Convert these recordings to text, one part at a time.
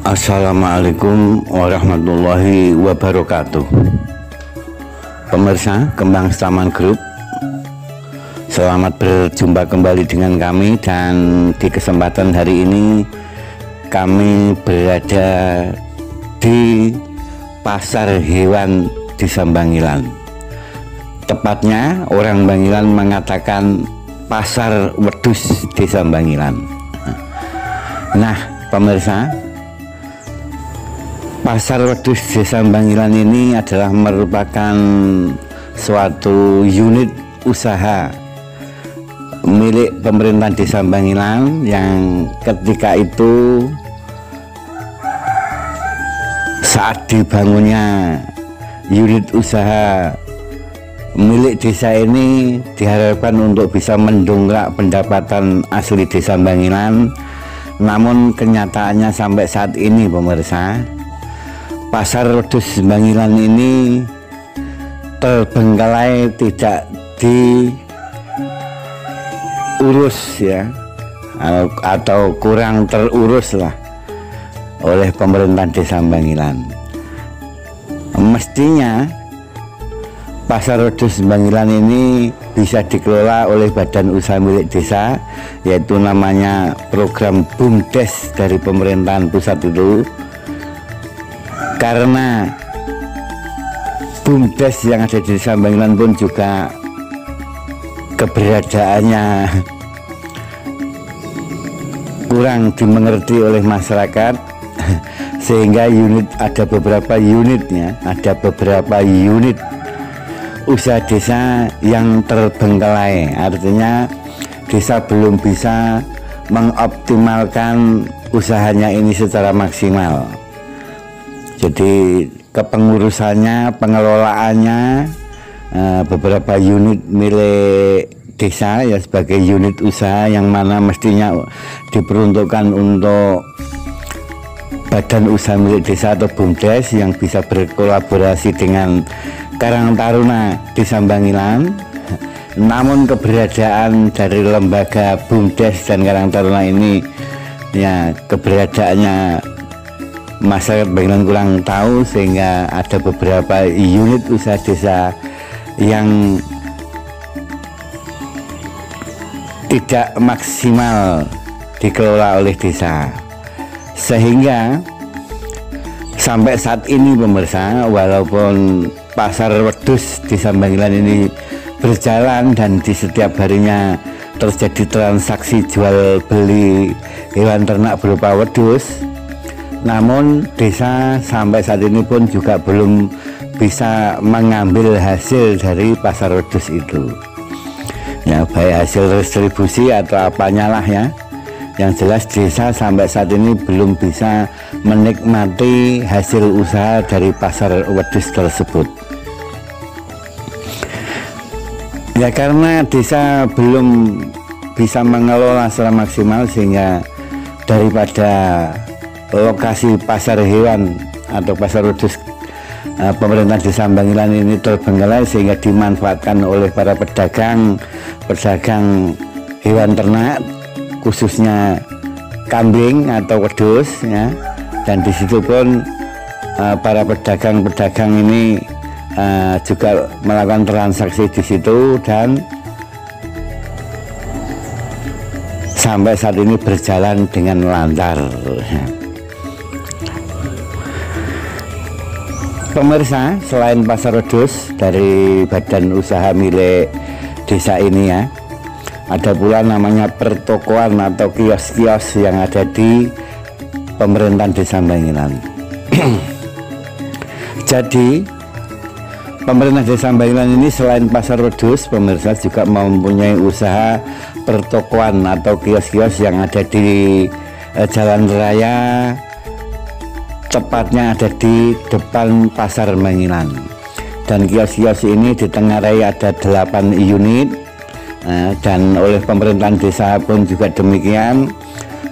Assalamualaikum warahmatullahi wabarakatuh. Pemirsa Kembang Taman Group, selamat berjumpa kembali dengan kami. Dan di kesempatan hari ini kami berada di pasar hewan Desa Bangilan. Tepatnya orang Bangilan mengatakan pasar wedhus Desa Bangilan. Nah pemirsa, pasar wedhus Desa Bangilan ini adalah merupakan suatu unit usaha milik pemerintah Desa Bangilan yang ketika itu saat dibangunnya unit usaha milik desa ini diharapkan untuk bisa mendongkrak pendapatan asli Desa Bangilan. Namun kenyataannya sampai saat ini pemirsa, pasar wedhus Bangilan ini terbengkalai, tidak diurus ya, atau kurang terurus lah oleh pemerintah Desa Bangilan. Mestinya pasar wedhus Bangilan ini bisa dikelola oleh badan usaha milik desa, yaitu namanya program BUMDes dari pemerintahan pusat itu. Karena BUMDes yang ada di Desa Bangilan pun juga keberadaannya kurang dimengerti oleh masyarakat, sehingga ada beberapa unit usaha desa yang terbengkalai. Artinya desa belum bisa mengoptimalkan usahanya ini secara maksimal. Jadi kepengurusannya, pengelolaannya, beberapa unit milik desa ya sebagai unit usaha yang mana mestinya diperuntukkan untuk badan usaha milik desa atau BUMDes yang bisa berkolaborasi dengan Karang Taruna Desa Bangilan. Namun keberadaan dari lembaga BUMDes dan Karang Taruna ini ya keberadaannya masyarakat Bangilan kurang tahu, sehingga ada beberapa unit usaha desa yang tidak maksimal dikelola oleh desa, sehingga sampai saat ini pemirsa, walaupun pasar wedhus Desa Bangilan ini berjalan dan di setiap harinya terjadi transaksi jual beli hewan ternak berupa wedhus, namun desa sampai saat ini pun juga belum bisa mengambil hasil dari pasar wedhus itu ya, baik hasil distribusi atau apanya lah ya. Yang jelas desa sampai saat ini belum bisa menikmati hasil usaha dari pasar wedhus tersebut ya, karena desa belum bisa mengelola secara maksimal, sehingga daripada lokasi pasar hewan atau pasar wedhus pemerintah Desa Bangilan ini terbengkalai, sehingga dimanfaatkan oleh para pedagang hewan ternak, khususnya kambing atau wedhus ya. Dan di situ pun para pedagang ini juga melakukan transaksi di situ, dan sampai saat ini berjalan dengan lancar ya. Pemirsa, selain pasar wedhus dari badan usaha milik desa ini ya, ada pula namanya pertokoan atau kios-kios yang ada di pemerintahan Desa Bangilan. Jadi pemerintah Desa Bangilan ini selain pasar wedhus, pemirsa juga mempunyai usaha pertokoan atau kios-kios yang ada di jalan raya, tepatnya ada di depan pasar Bangilan. Dan kios-kios ini ditengarai ada 8 unit, dan oleh pemerintahan desa pun juga demikian,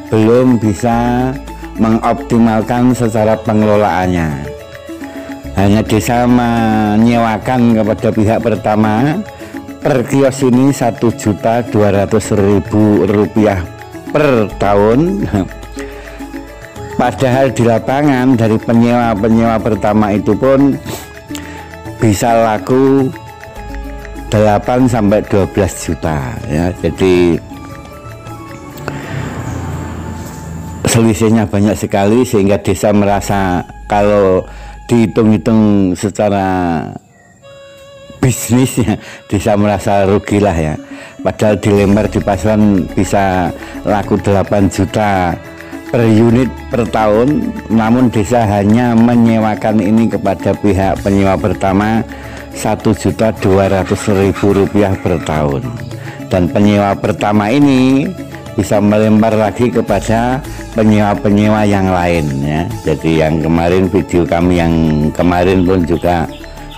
belum bisa mengoptimalkan secara pengelolaannya. Hanya desa menyewakan kepada pihak pertama per kios ini Rp1.200.000 per tahun. Padahal di lapangan dari penyewa pertama itu pun bisa laku 8 sampai 12 juta ya. Jadi selisihnya banyak sekali sehingga desa merasa kalau dihitung-hitung secara bisnisnya desa merasa rugilah ya. Padahal dilempar di pasaran bisa laku 8 juta per unit per tahun, namun desa hanya menyewakan ini kepada pihak penyewa pertama Rp1.200.000 per tahun, dan penyewa pertama ini bisa melempar lagi kepada penyewa-penyewa yang lain ya. Jadi yang kemarin video kami yang kemarin pun juga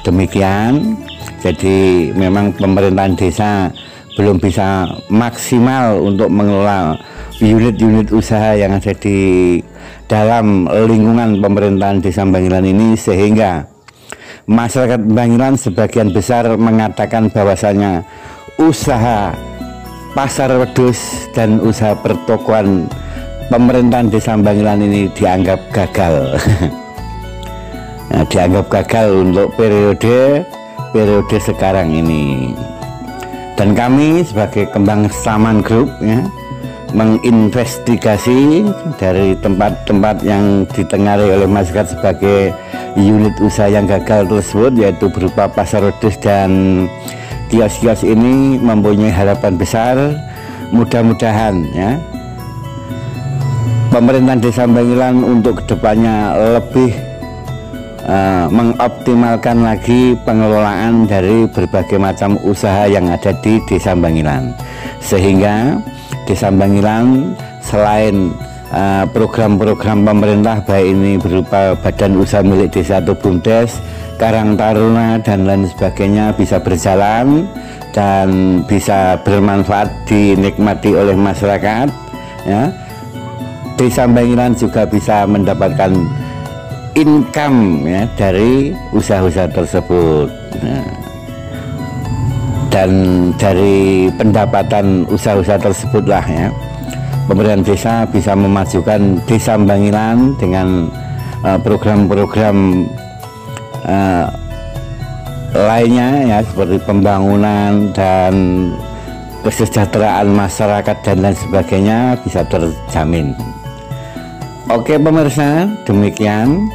demikian. Jadi memang pemerintahan desa belum bisa maksimal untuk mengelola unit-unit usaha yang ada di dalam lingkungan pemerintahan Desa Bangilan ini, sehingga masyarakat Bangilan sebagian besar mengatakan bahwasanya usaha pasar wedhus dan usaha pertokoan pemerintahan Desa Bangilan ini dianggap gagal. Nah, dianggap gagal untuk periode sekarang ini. Dan kami sebagai Kembang Saman Group ya, menginvestigasi dari tempat-tempat yang ditengari oleh masyarakat sebagai unit usaha yang gagal tersebut, yaitu berupa pasar wedhus dan kios-kios ini, mempunyai harapan besar. Mudah-mudahan ya pemerintahan Desa Bangilan untuk kedepannya lebih mengoptimalkan lagi pengelolaan dari berbagai macam usaha yang ada di Desa Bangilan, sehingga Desa Bangilan selain program-program pemerintah baik ini berupa badan usaha milik desa atau BUMDes, Karang Taruna dan lain sebagainya bisa berjalan dan bisa bermanfaat dinikmati oleh masyarakat ya. Desa Bangilan juga bisa mendapatkan income ya dari usaha-usaha tersebut ya. Dan dari pendapatan usaha-usaha tersebutlah ya pemerintahan desa bisa memajukan Desa Bangilan dengan program-program lainnya ya, seperti pembangunan dan kesejahteraan masyarakat dan lain sebagainya bisa terjamin. Oke pemirsa, demikian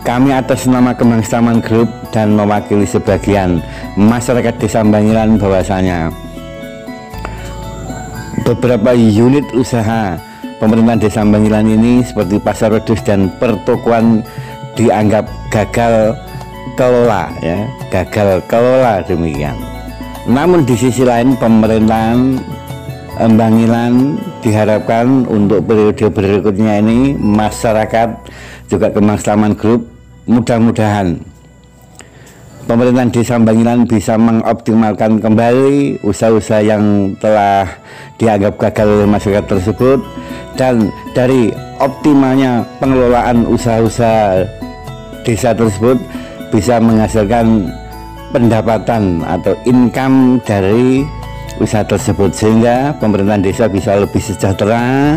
kami atas nama Kembang Saman Group dan mewakili sebagian masyarakat Desa Bangilan bahwasanya beberapa unit usaha pemerintahan Desa Bangilan ini seperti pasar wedhus dan pertokoan dianggap gagal kelola ya, gagal kelola demikian. Namun di sisi lain pemerintahan Bangilan diharapkan untuk periode berikutnya ini masyarakat juga Kembang Saman Group mudah-mudahan pemerintahan Desa Bangilan bisa mengoptimalkan kembali usaha-usaha yang telah dianggap gagal oleh masyarakat tersebut, dan dari optimalnya pengelolaan usaha-usaha desa tersebut bisa menghasilkan pendapatan atau income dari usaha tersebut, sehingga pemerintahan desa bisa lebih sejahtera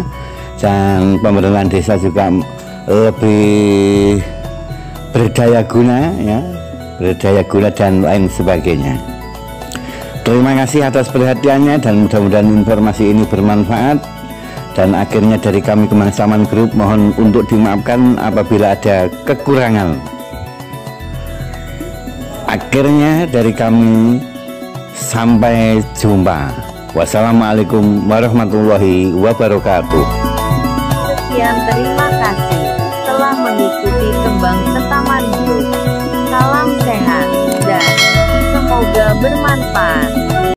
dan pemerintahan desa juga lebih berdaya guna ya, berdaya guna dan lain sebagainya. Terima kasih atas perhatiannya dan mudah-mudahan informasi ini bermanfaat. Dan akhirnya dari kami Kembang Saman Group mohon untuk dimaafkan apabila ada kekurangan. Akhirnya dari kami sampai jumpa. Wassalamualaikum warahmatullahi wabarakatuh. Sekian, terima kasih telah mengikuti Kembang Saman Group. Salam sehat dan semoga bermanfaat.